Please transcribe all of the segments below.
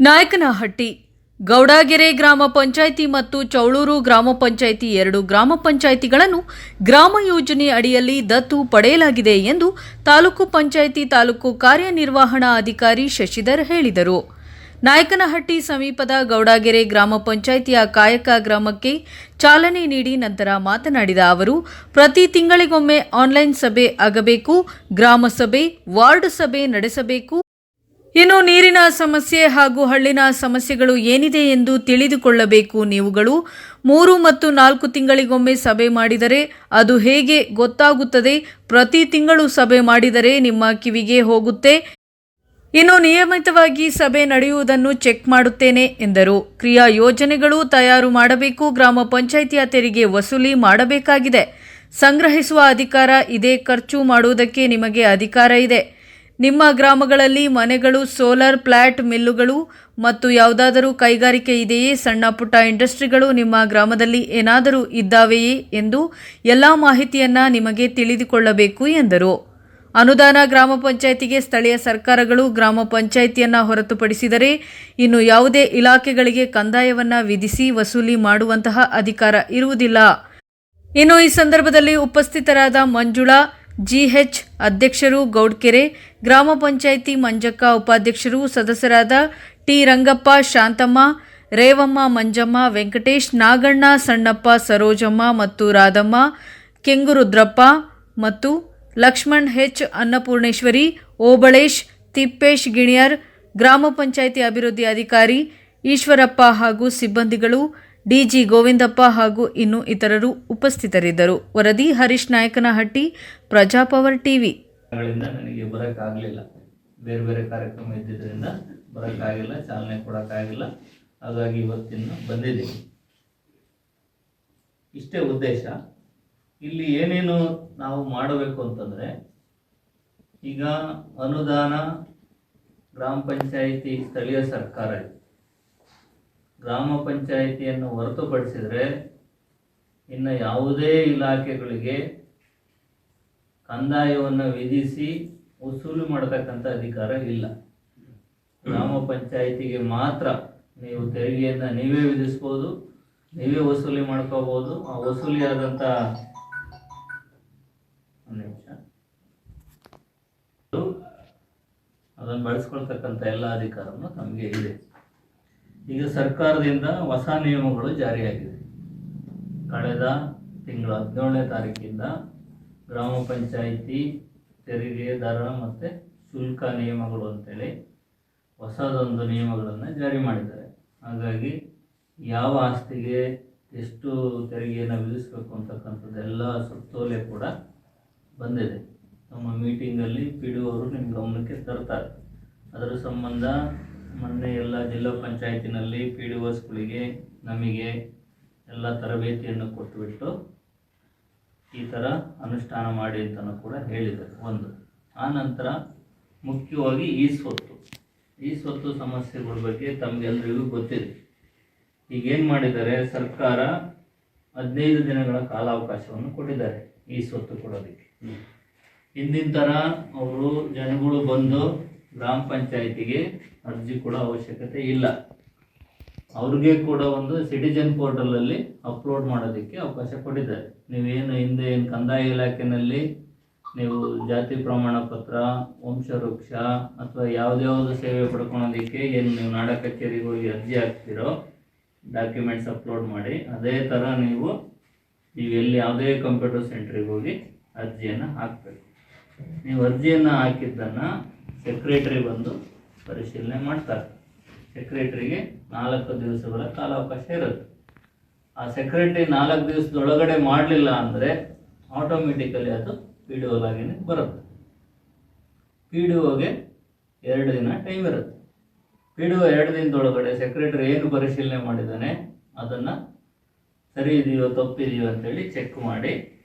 ನಾಯಕನಹಟ್ಟಿ ಗೌಡಗೆರೆ ಗ್ರಾಮ ಪಂಚಾಯಿತಿ ಮತ್ತು ಚೌಳೂರು ಗ್ರಾಮ ಪಂಚಾಯಿತಿ ಎರಡು ಗ್ರಾಮ ಪಂಚಾಯಿತಿಗಳನ್ನು ಗ್ರಾಮ ಯೋಜನೆ ಅಡಿಯಲ್ಲಿ ದತ್ತು ಪಡೆಯಲಾಗಿದೆ ಎಂದು ತಾಲೂಕು ಪಂಚಾಯಿತಿ ತಾಲೂಕು ಕಾರ್ಯನಿರ್ವಹಣಾ ಅಧಿಕಾರಿ ಶಶಿಧರ್ ಹೇಳಿದರು. ನಾಯಕನಹಟ್ಟಿ ಸಮೀಪದ ಗೌಡಗೆರೆ ಗ್ರಾಮ ಪಂಚಾಯಿತಿಯ ಕಾಯಕ ಗ್ರಾಮಕ್ಕೆ ಚಾಲನೆ ನೀಡಿ ನಂತರ ಮಾತನಾಡಿದ ಅವರು, ಪ್ರತಿ ತಿಂಗಳಿಗೊಮ್ಮೆ ಆನ್ಲೈನ್ ಸಭೆ ಆಗಬೇಕು, ಗ್ರಾಮ ಸಭೆ, ವಾರ್ಡ್ ಸಭೆ ನಡೆಸಬೇಕು. ಇನ್ನು ನೀರಿನ ಸಮಸ್ಯೆ ಹಾಗೂ ಹಳ್ಳಿನ ಸಮಸ್ಯೆಗಳು ಏನಿದೆ ಎಂದು ತಿಳಿದುಕೊಳ್ಳಬೇಕು. ನೀವುಗಳು 3 ಮತ್ತು 4 ತಿಂಗಳಿಗೊಮ್ಮೆ ಸಭೆ ಮಾಡಿದರೆ ಅದು ಹೇಗೆ ಗೊತ್ತಾಗುತ್ತದೆ? ಪ್ರತಿ ತಿಂಗಳು ಸಭೆ ಮಾಡಿದರೆ ನಿಮ್ಮ ಕಿವಿಗೆ ಹೋಗುತ್ತೆ. ಇನ್ನು ನಿಯಮಿತವಾಗಿ ಸಭೆ ನಡೆಯುವುದನ್ನು ಚೆಕ್ ಮಾಡುತ್ತೇನೆ ಎಂದರು. ಕ್ರಿಯಾ ಯೋಜನೆಗಳು ತಯಾರು ಮಾಡಬೇಕು. ಗ್ರಾಮ ಪಂಚಾಯಿತಿಯ ತೆರಿಗೆ ವಸೂಲಿ ಮಾಡಬೇಕಾಗಿದೆ. ಸಂಗ್ರಹಿಸುವ ಅಧಿಕಾರ ಇದೆ. ಖರ್ಚು ಮಾಡುವುದಕ್ಕೆ ನಿಮಗೆ ಅಧಿಕಾರ ಇದೆ. ನಿಮ್ಮ ಗ್ರಾಮಗಳಲ್ಲಿ ಮನೆಗಳು, ಸೋಲಾರ್ ಪ್ಲಾಟ್, ಮಿಲ್ಲುಗಳು ಮತ್ತು ಯಾವುದಾದರೂ ಕೈಗಾರಿಕೆ ಇದೆಯೇ? ಸಣ್ಣ ಪುಟ್ಟ ಇಂಡಸ್ಟ್ರಿಗಳು ನಿಮ್ಮ ಗ್ರಾಮದಲ್ಲಿ ಏನಾದರೂ ಇದ್ದಾವೆಯೇ ಎಂದು ಎಲ್ಲ ಮಾಹಿತಿಯನ್ನು ನಿಮಗೆ ತಿಳಿದುಕೊಳ್ಳಬೇಕು ಎಂದರು. ಅನುದಾನ ಗ್ರಾಮ ಪಂಚಾಯಿತಿಗೆ ಸ್ಥಳೀಯ ಸರ್ಕಾರಗಳು ಗ್ರಾಮ ಪಂಚಾಯಿತಿಯನ್ನು ಹೊರತುಪಡಿಸಿದರೆ ಇನ್ನು ಯಾವುದೇ ಇಲಾಖೆಗಳಿಗೆ ಕಂದಾಯವನ್ನು ವಿಧಿಸಿ ವಸೂಲಿ ಮಾಡುವಂತಹ ಅಧಿಕಾರ ಇರುವುದಿಲ್ಲ. ಇನ್ನು ಈ ಸಂದರ್ಭದಲ್ಲಿ ಉಪಸ್ಥಿತರಾದ ಮಂಜುಳಾ ಜಿಎಚ್ ಅಧ್ಯಕ್ಷರು, ಗೌಡ್ಕೆರೆ ಗ್ರಾಮ ಪಂಚಾಯಿತಿ ಮಂಜಕ್ಕ ಉಪಾಧ್ಯಕ್ಷರು, ಸದಸ್ಯರಾದ ಟಿ ರಂಗಪ್ಪ, ಶಾಂತಮ್ಮ, ರೇವಮ್ಮ, ಮಂಜಮ್ಮ, ವೆಂಕಟೇಶ್, ನಾಗಣ್ಣ, ಸಣ್ಣಪ್ಪ, ಸರೋಜಮ್ಮ ಮತ್ತು ರಾಧಮ್ಮ, ಕೆಂಗುರುದ್ರಪ್ಪ ಮತ್ತು ಲಕ್ಷ್ಮಣ್ ಹೆಚ್, ಅನ್ನಪೂರ್ಣೇಶ್ವರಿ, ಓಬಳೇಶ್, ತಿಪ್ಪೇಶ್ ಗಿಣಿಯರ್, ಗ್ರಾಮ ಪಂಚಾಯಿತಿ ಅಭಿವೃದ್ಧಿ ಅಧಿಕಾರಿ ಈಶ್ವರಪ್ಪ ಹಾಗೂ ಸಿಬ್ಬಂದಿಗಳು, ಡಿಜಿ ಗೋವಿಂದಪ್ಪ ಹಾಗೂ ಇನ್ನು ಇತರರು ಉಪಸ್ಥಿತರಿದ್ದರು. ವರದಿ ಹರೀಶ್ ನಾಯಕನಹಟ್ಟಿ, ಪ್ರಜಾಪವರ್ ಟಿವಿ. ನನಗೆ ಬರೋಕ್ಕಾಗಲಿಲ್ಲ, ಬೇರೆ ಬೇರೆ ಕಾರ್ಯಕ್ರಮ ಇದ್ದಿದ್ದರಿಂದ ಬರೋಕ್ಕಾಗಿಲ್ಲ, ಚಾಲನೆ ಕೊಡೋಕ್ಕಾಗಿಲ್ಲ. ಹಾಗಾಗಿ ಇವತ್ತಿನ ಬಂದಿದ್ದೀನಿ. ಇಷ್ಟೇ ಉದ್ದೇಶ. ಇಲ್ಲಿ ಏನೇನು ನಾವು ಮಾಡಬೇಕು ಅಂತಂದರೆ, ಈಗ ಅನುದಾನ ಗ್ರಾಮ ಪಂಚಾಯಿತಿ ಸ್ಥಳೀಯ ಸರ್ಕಾರ, ಗ್ರಾಮ ಪಂಚಾಯಿತಿಯನ್ನು ಹೊರತುಪಡಿಸಿದರೆ ಇನ್ನು ಯಾವುದೇ ಇಲಾಖೆಗಳಿಗೆ ಕಂದಾಯವನ್ನು ವಿಧಿಸಿ ವಸೂಲು ಮಾಡತಕ್ಕಂಥ ಅಧಿಕಾರ ಇಲ್ಲ. ಗ್ರಾಮ ಪಂಚಾಯಿತಿಗೆ ಮಾತ್ರ ನೀವು ತೆರಿಗೆಯನ್ನು ನೀವೇ ವಿಧಿಸ್ಬೋದು, ನೀವೇ ವಸೂಲಿ ಮಾಡ್ಕೋಬೋದು. ಆ ವಸೂಲಿಯಾದಂಥ ಅದನ್ನು ಬಳಸ್ಕೊಳ್ತಕ್ಕಂಥ ಎಲ್ಲ ಅಧಿಕಾರವನ್ನು ನಮಗೆ ಇದೆ. ಈಗ ಸರ್ಕಾರದಿಂದ ಹೊಸ ನಿಯಮಗಳು ಜಾರಿಯಾಗಿದೆ. ಕಳೆದ ತಿಂಗಳ 17ನೇ ತಾರೀಕಿಂದ ಗ್ರಾಮ ಪಂಚಾಯಿತಿ ತೆರಿಗೆ ದರ ಮತ್ತು ಶುಲ್ಕ ನಿಯಮಗಳು ಅಂತೇಳಿ ಹೊಸದೊಂದು ನಿಯಮಗಳನ್ನು ಜಾರಿ ಮಾಡಿದ್ದಾರೆ. ಹಾಗಾಗಿ ಯಾವ ಆಸ್ತಿಗೆ ಎಷ್ಟು ತೆರಿಗೆಯನ್ನು ವಿಧಿಸಬೇಕು ಅಂತಕ್ಕಂಥದ್ದೆಲ್ಲ ಸುತ್ತೋಲೆ ಕೂಡ ಬಂದಿದೆ. ನಮ್ಮ ಮೀಟಿಂಗಲ್ಲಿ PDO ಅವರು ನಿಮ್ಮ ಗಮನಕ್ಕೆ ತರ್ತಾರೆ. ಅದರ ಸಂಬಂಧ ಮೊನ್ನೆ ಎಲ್ಲ ಜಿಲ್ಲಾ ಪಂಚಾಯತಿನಲ್ಲಿ PDOಸ್ಗಳಿಗೆ ನಮಗೆ ಎಲ್ಲ ತರಬೇತಿಯನ್ನು ಕೊಟ್ಟುಬಿಟ್ಟು ಈ ಥರ ಅನುಷ್ಠಾನ ಮಾಡಿ ಅಂತಲೂ ಕೂಡ ಹೇಳಿದ್ದಾರೆ. ಒಂದು ಆ ನಂತರ ಮುಖ್ಯವಾಗಿ ಈ ಸ್ವತ್ತು ಸಮಸ್ಯೆಗಳ ಬಗ್ಗೆ ತಮಗೆಲ್ಲರಿಗೂ ಗೊತ್ತಿದೆ. ಈಗೇನು ಮಾಡಿದ್ದಾರೆ, ಸರ್ಕಾರ 15 ದಿನಗಳ ಕಾಲಾವಕಾಶವನ್ನು ಕೊಟ್ಟಿದ್ದಾರೆ ಈ ಸ್ವತ್ತು ಕೊಡೋದಕ್ಕೆ. ಹಿಂದಿನ ಥರ ಅವರು ಜನಗಳು ಬಂದು ಗ್ರಾಮ ಪಂಚಾಯಿತಿಗೆ ಅರ್ಜಿ ಕೊಡೋ ಅವಶ್ಯಕತೆ ಇಲ್ಲ. ಅವ್ರಿಗೆ ಕೂಡ ಒಂದು ಸಿಟಿಜನ್ ಪೋರ್ಟಲಲ್ಲಿ ಅಪ್ಲೋಡ್ ಮಾಡೋದಕ್ಕೆ ಅವಕಾಶ ಕೊಟ್ಟಿದ್ದಾರೆ. ನೀವೇನು ಹಿಂದೆ ಕಂದಾಯ ಇಲಾಖೆಯಲ್ಲಿ ನೀವು ಜಾತಿ ಪ್ರಮಾಣ ಪತ್ರ, ವಂಶವೃಕ್ಷ ಅಥವಾ ಯಾವುದ್ಯಾವುದು ಸೇವೆ ಪಡ್ಕೊಳೋದಕ್ಕೆ ಏನು ನೀವು ನಾಡ ಕಚೇರಿಗೆ ಹೋಗಿ ಅರ್ಜಿ ಹಾಕ್ತಿರೋ ಡಾಕ್ಯುಮೆಂಟ್ಸ್ ಅಪ್ಲೋಡ್ ಮಾಡಿ, ಅದೇ ಥರ ನೀವು ಎಲ್ಲಿ ಯಾವುದೇ ಕಂಪ್ಯೂಟರ್ ಸೆಂಟ್ರಿಗೆ ಹೋಗಿ ಅರ್ಜಿಯನ್ನು ಹಾಕಬೇಕು. ನೀವು ಅರ್ಜಿಯನ್ನು ಹಾಕಿದ್ದನ್ನು ಸೆಕ್ರೆಟರಿ ಬಂದು ಪರಿಶೀಲನೆ ಮಾಡ್ತಾರೆ. ಸೆಕ್ರೆಟರಿಗೆ 4 ದಿವಸಗಳ ಕಾಲಾವಕಾಶ ಇರುತ್ತೆ. ಆ ಸೆಕ್ರೆಟರಿ 4 ದಿವಸದೊಳಗಡೆ ಮಾಡಲಿಲ್ಲ ಅಂದರೆ ಆಟೋಮೆಟಿಕಲಿ ಅದು PDOಲಾಗಿನೇ ಬರುತ್ತೆ. PDOಗೆ 2 ದಿನ ಟೈಮ್ ಇರುತ್ತೆ. PDO 2 ದಿನದೊಳಗಡೆ ಸೆಕ್ರೆಟರಿ ಏನು ಪರಿಶೀಲನೆ ಮಾಡಿದ್ದಾನೆ ಅದನ್ನು ಸರಿ ಇದೆಯೋ ತಪ್ಪಿದೆಯೋ ಅಂತೇಳಿ ಚೆಕ್ ಮಾಡಿ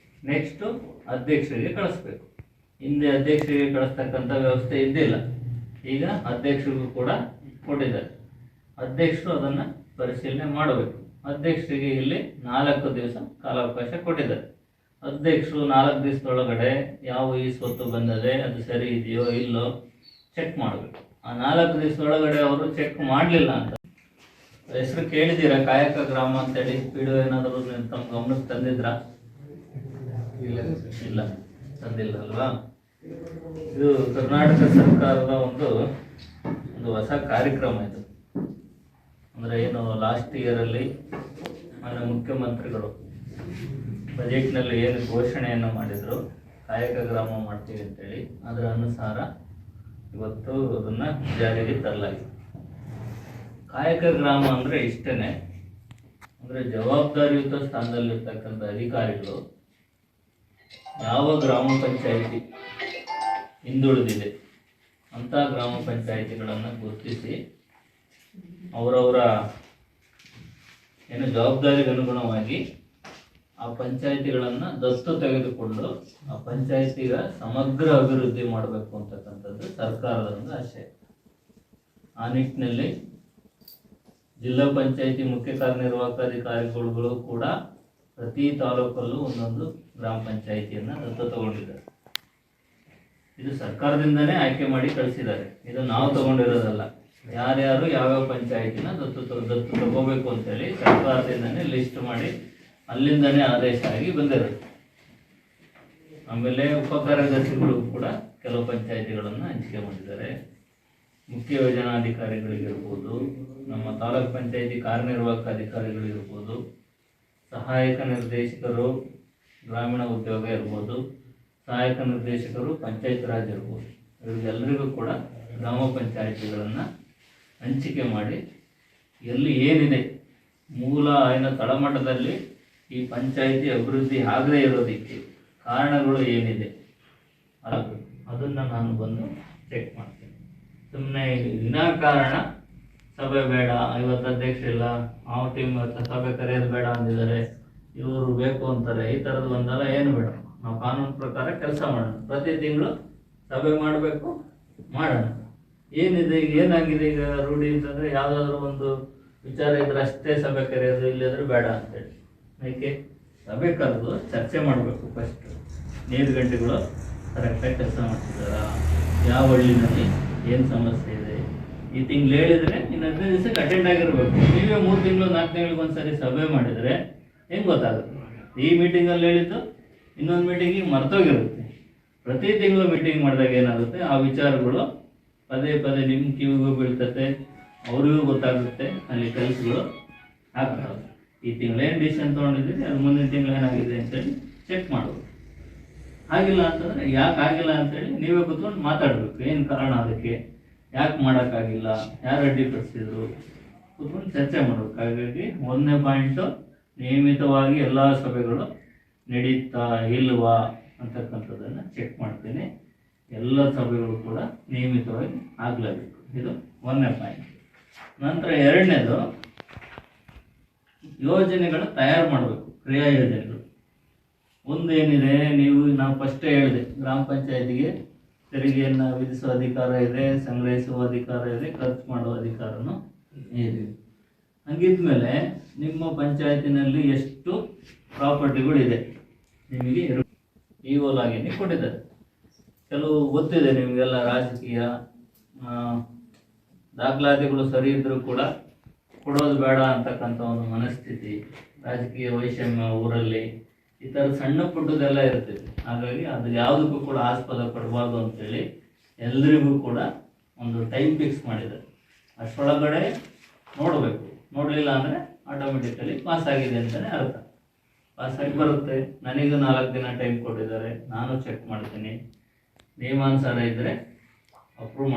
ನೆಕ್ಸ್ಟು ಅಧ್ಯಕ್ಷರಿಗೆ ಕಳಿಸ್ಬೇಕು. ಹಿಂದೆ ಅಧ್ಯಕ್ಷರಿಗೆ ಕಳಿಸ್ತಕ್ಕಂಥ ವ್ಯವಸ್ಥೆ ಇದ್ದಿಲ್ಲ, ಈಗ ಅಧ್ಯಕ್ಷರಿಗೂ ಕೂಡ ಕೊಟ್ಟಿದ್ದಾರೆ. ಅಧ್ಯಕ್ಷರು ಅದನ್ನು ಪರಿಶೀಲನೆ ಮಾಡಬೇಕು. ಅಧ್ಯಕ್ಷರಿಗೆ ಇಲ್ಲಿ 4 ದಿವಸ ಕಾಲಾವಕಾಶ ಕೊಟ್ಟಿದ್ದಾರೆ. ಅಧ್ಯಕ್ಷರು 4 ದಿವಸದೊಳಗಡೆ ಯಾವ ಈ ಸ್ವತ್ತು ಬಂದಿದೆ ಅದು ಸರಿ ಇದೆಯೋ ಇಲ್ಲೋ ಚೆಕ್ ಮಾಡಬೇಕು. ಆ 4 ದಿವಸದೊಳಗಡೆ ಅವರು ಚೆಕ್ ಮಾಡಲಿಲ್ಲ ಅಂತ ಹೆಸರು ಕೇಳಿದ್ದೀರಾ? ಕಾಯಕ ಗ್ರಾಮ ಅಂತೇಳಿ ಪಿಡಿಒ ಏನಾದರೂ ತಮ್ಮ ಗಮನಕ್ಕೆ ತಂದಿದ್ರಾ? ಇಲ್ಲ, ತಂದಿಲ್ಲ ಅಲ್ವಾ? ಇದು ಕರ್ನಾಟಕ ಸರ್ಕಾರದ ಒಂದು ಹೊಸ ಕಾರ್ಯಕ್ರಮ ಇದು. ಅಂದರೆ ಏನು ಲಾಸ್ಟ್ ಇಯರಲ್ಲಿ ಮಾನ್ಯ ಮುಖ್ಯಮಂತ್ರಿಗಳು ಬಜೆಟ್ನಲ್ಲಿ ಏನು ಘೋಷಣೆಯನ್ನು ಮಾಡಿದರು, ಕಾಯಕ ಗ್ರಾಮ ಮಾಡ್ತೀವಿ ಅಂತೇಳಿ, ಅದರ ಅನುಸಾರ ಇವತ್ತು ಅದನ್ನು ಜಾರಿಗೆ ತರಲಾಗಿದೆ. ಕಾಯಕ ಗ್ರಾಮ ಅಂದರೆ ಇಷ್ಟೇ, ಅಂದರೆ ಜವಾಬ್ದಾರಿಯುತ ಸ್ಥಾನದಲ್ಲಿರ್ತಕ್ಕಂಥ ಅಧಿಕಾರಿಗಳು ಯಾವ ಗ್ರಾಮ ಪಂಚಾಯಿತಿ ಹಿಂದುಳಿದಿದೆ ಅಂಥ ಗ್ರಾಮ ಪಂಚಾಯಿತಿಗಳನ್ನು ಗುರುತಿಸಿ ಅವರವರ ಏನು ಜವಾಬ್ದಾರಿಗೆ ಅನುಗುಣವಾಗಿ ಆ ಪಂಚಾಯಿತಿಗಳನ್ನು ದತ್ತು ತೆಗೆದುಕೊಂಡು ಆ ಪಂಚಾಯಿತಿಗ ಸಮಗ್ರ ಅಭಿವೃದ್ಧಿ ಮಾಡಬೇಕು ಅಂತಕ್ಕಂಥದ್ದು ಸರ್ಕಾರದ ಒಂದು ಆಶಯ. ಆ ನಿಟ್ಟಿನಲ್ಲಿ ಜಿಲ್ಲಾ ಪಂಚಾಯಿತಿ ಮುಖ್ಯ ಕಾರ್ಯನಿರ್ವಾಹಕ ಅಧಿಕಾರಿಗಳು ಕೂಡ ಪ್ರತಿ ತಾಲೂಕಲ್ಲೂ ಒಂದೊಂದು ಗ್ರಾಮ ಪಂಚಾಯಿತಿಯನ್ನು ದತ್ತು ತಗೊಂಡಿದ್ದಾರೆ. ಇದು ಸರ್ಕಾರದಿಂದನೇ ಆಯ್ಕೆ ಮಾಡಿ ಕಳಿಸಿದ್ದಾರೆ, ಇದು ನಾವು ತಗೊಂಡಿರೋದಲ್ಲ. ಯಾರ್ಯಾರು ಯಾವ್ಯಾವ ಪಂಚಾಯಿತಿನ ದತ್ತು ತಗೋಬೇಕು ಅಂತೇಳಿ ಸರ್ಕಾರದಿಂದನೇ ಲಿಸ್ಟ್ ಮಾಡಿ ಅಲ್ಲಿಂದನೇ ಆದೇಶ ಆಗಿ ಬಂದಿರುತ್ತೆ. ಆಮೇಲೆ ಉಪಕಾರ್ಯದರ್ಶಿಗಳು ಕೂಡ ಕೆಲವು ಪಂಚಾಯಿತಿಗಳನ್ನು ಹಂಚಿಕೆ ಮಾಡಿದ್ದಾರೆ. ಮುಖ್ಯ ಯೋಜನಾಧಿಕಾರಿಗಳಿಗಿರ್ಬೋದು, ನಮ್ಮ ತಾಲೂಕ್ ಪಂಚಾಯಿತಿ ಕಾರ್ಯನಿರ್ವಾಹಕ ಅಧಿಕಾರಿಗಳಿರ್ಬೋದು, ಸಹಾಯಕ ನಿರ್ದೇಶಕರು ಗ್ರಾಮೀಣ ಉದ್ಯೋಗ ಇರ್ಬೋದು, ಸಹಾಯಕ ನಿರ್ದೇಶಕರು ಪಂಚಾಯತ್ ರಾಜ್ ಇರ್ಬೋದು, ಇವರಿಗೆಲ್ಲರಿಗೂ ಕೂಡ ಗ್ರಾಮ ಪಂಚಾಯಿತಿಗಳನ್ನು ಹಂಚಿಕೆ ಮಾಡಿ ಎಲ್ಲಿ ಏನಿದೆ ಮೂಲ ಏನು ತಳಮಟ್ಟದಲ್ಲಿ ಈ ಪಂಚಾಯಿತಿ ಅಭಿವೃದ್ಧಿ ಆಗದೇ ಇರೋದಕ್ಕೆ ಕಾರಣಗಳು ಏನಿದೆ ಅದನ್ನು ನಾನು ಬಂದು ಚೆಕ್ ಮಾಡ್ತೀನಿ. ಸುಮ್ಮನೆ ವಿನಾಕಾರಣ ಸಭೆ ಬೇಡ, ಇವತ್ತು ಅಧ್ಯಕ್ಷರಿಲ್ಲ, ಆ ಟೀಮ್ ಸಭೆ ಕರೆಯೋದು ಬೇಡ ಅಂದಿದ್ದಾರೆ, ಇವರು ಬೇಕು ಅಂತಾರೆ, ಈ ಥರದ್ದು ಒಂದಲ್ಲ. ಏನು ಬೇಡ, ನಾವು ಕಾನೂನು ಪ್ರಕಾರ ಕೆಲಸ ಮಾಡೋಣ. ಪ್ರತಿ ತಿಂಗಳು ಸಭೆ ಮಾಡಬೇಕು, ಮಾಡೋಣ. ಏನಿದೆ ಈಗ, ಏನಾಗಿದೆ ಈಗ ರೂಢಿ ಅಂತಂದರೆ ಯಾವುದಾದ್ರೂ ಒಂದು ವಿಚಾರ ಇದ್ರೆ ಅಷ್ಟೇ ಸಭೆ ಕರೆಯೋದು, ಇಲ್ಲದ್ರೆ ಬೇಡ ಅಂತೇಳಿ. ಯಾಕೆ ಸಭೆ ಕರೆದು ಚರ್ಚೆ ಮಾಡಬೇಕು. ಫಸ್ಟ್ ನೀರು ಗಂಟೆಗಳು ಕರೆಕ್ಟಾಗಿ ಕೆಲಸ ಮಾಡ್ತಿದ್ದಾರಾ, ಯಾವ ಹಳ್ಳಿನಲ್ಲಿ ಏನು ಸಮಸ್ಯೆ ಇದೆ, ಈ ತಿಂಗಳು ಹೇಳಿದರೆ ಇನ್ನು 15 ದಿವಸಕ್ಕೆ ಅಟೆಂಡ್ ಆಗಿರ್ಬೇಕು. ನೀವೇ 3 ತಿಂಗಳು 4 ತಿಂಗಳಿಗೆ ಒಂದ್ಸರಿ ಸಭೆ ಮಾಡಿದರೆ ಹೆಂಗೆ ಗೊತ್ತಾಗುತ್ತೆ? ಈ ಮೀಟಿಂಗಲ್ಲಿ ಹೇಳಿದ್ದು ಇನ್ನೊಂದು ಮೀಟಿಂಗಿಗೆ ಮರ್ತೋಗಿರುತ್ತೆ. ಪ್ರತಿ ತಿಂಗಳು ಮೀಟಿಂಗ್ ಮಾಡಿದಾಗ ಏನಾಗುತ್ತೆ, ಆ ವಿಚಾರಗಳು ಪದೇ ಪದೇ ನಿಮ್ಮ ಕಿವಿಗೂ ಬೀಳ್ತತೆ, ಅವ್ರಿಗೂ ಗೊತ್ತಾಗುತ್ತೆ, ಅಲ್ಲಿ ಕೆಲಸಗಳು ಆಗ್ತವೆ. ಈ ತಿಂಗಳು ಏನು ಡಿಸಿಷನ್ ತೊಗೊಂಡಿದ್ದೀರಿ, ಅದು ಮುಂದಿನ ತಿಂಗಳು ಏನಾಗಿದೆ ಅಂತೇಳಿ ಚೆಕ್ ಮಾಡೋದು. ಆಗಿಲ್ಲ ಅಂತಂದರೆ ಯಾಕೆ ಆಗಿಲ್ಲ ಅಂತೇಳಿ ನೀವೇ ಕೂತ್ಕೊಂಡು ಮಾತಾಡಬೇಕು. ಏನು ಕಾರಣ ಅದಕ್ಕೆ, ಯಾಕೆ ಮಾಡೋಕ್ಕಾಗಿಲ್ಲ, ಯಾರು ಅಡ್ಡಿಪಡಿಸಿದ್ರು, ಕೂತ್ಕೊಂಡು ಚರ್ಚೆ ಮಾಡಬೇಕು. ಹಾಗಾಗಿ 1ನೇ ಪಾಯಿಂಟು, ನಿಯಮಿತವಾಗಿ ಎಲ್ಲ ಸಭೆಗಳು ನಡೀತಾ ಇಲ್ವಾ ಅಂತಕ್ಕಂಥದ್ದನ್ನು ಚೆಕ್ ಮಾಡ್ತೀನಿ. ಎಲ್ಲ ಸಭೆಗಳು ಕೂಡ ನಿಯಮಿತವಾಗಿ ಆಗಲೇಬೇಕು. ಇದು 1ನೇ ಪಾಯಿಂಟ್. ನಂತರ 2ನೇದು, ಯೋಜನೆಗಳು ತಯಾರು ಮಾಡಬೇಕು, ಕ್ರಿಯಾ ಯೋಜನೆಗಳು. ಒಂದೇನಿದೆ, ನಾವು ಫಸ್ಟೇ ಹೇಳಿದೆ, ಗ್ರಾಮ ಪಂಚಾಯತಿಗೆ ತೆರಿಗೆಯನ್ನು ವಿಧಿಸುವ ಅಧಿಕಾರ ಇದೆ, ಸಂಗ್ರಹಿಸುವ ಅಧಿಕಾರ ಇದೆ, ಖರ್ಚು ಮಾಡುವ ಅಧಿಕಾರನೂ ಇದೆ. ಹಂಗಿದ್ಮೇಲೆ ನಿಮ್ಮ ಪಂಚಾಯತಿನಲ್ಲಿ ಎಷ್ಟು ಪ್ರಾಪರ್ಟಿಗಳಿದೆ ನಿಮಗೆ ಈವಲಾಗಿನೇ ಕೊಟ್ಟಿದ್ದಾರೆ. ಕೆಲವು ಗೊತ್ತಿದೆ ನಿಮಗೆಲ್ಲ, ರಾಜಕೀಯ ದಾಖಲಾತಿಗಳು ಸರಿ ಇದ್ದರೂ ಕೂಡ ಕೊಡೋದು ಬೇಡ ಅಂತಕ್ಕಂಥ ಒಂದು ಮನಸ್ಥಿತಿ, ರಾಜಕೀಯ ವೈಷಮ್ಯ ಊರಲ್ಲಿ, ಈ ಥರ ಸಣ್ಣ ಪುಟ್ಟದೆಲ್ಲ ಇರ್ತದೆ. ಹಾಗಾಗಿ ಅದು ಯಾವುದಕ್ಕೂ ಕೂಡ ಆಸ್ಪದ ಕೊಡಬಾರ್ದು ಅಂತೇಳಿ ಎಲ್ರಿಗೂ ಕೂಡ ಒಂದು ಟೈಮ್ ಫಿಕ್ಸ್ ಮಾಡಿದ್ದಾರೆ. ಅಷ್ಟರೊಳಗಡೆ ನೋಡಬೇಕು. ನೋಡಲಿಲ್ಲ ಅಂದರೆ ಆಟೋಮೆಟಿಕಲಿ ಪಾಸ್ ಆಗಿದೆ ಅಂತಲೇ ಅರ್ಥ. ಪಾಸಾಗಿ ಬರುತ್ತೆ. ನನಗೂ 4 ದಿನ ಟೈಮ್ ಕೊಟ್ಟಿದ್ದಾರೆ, ನಾನು ಚೆಕ್ ಮಾಡ್ತೀನಿ. ನಿಯಮಾನುಸಾರ ಇದ್ದರೆ ಅಪ್ರೂವ್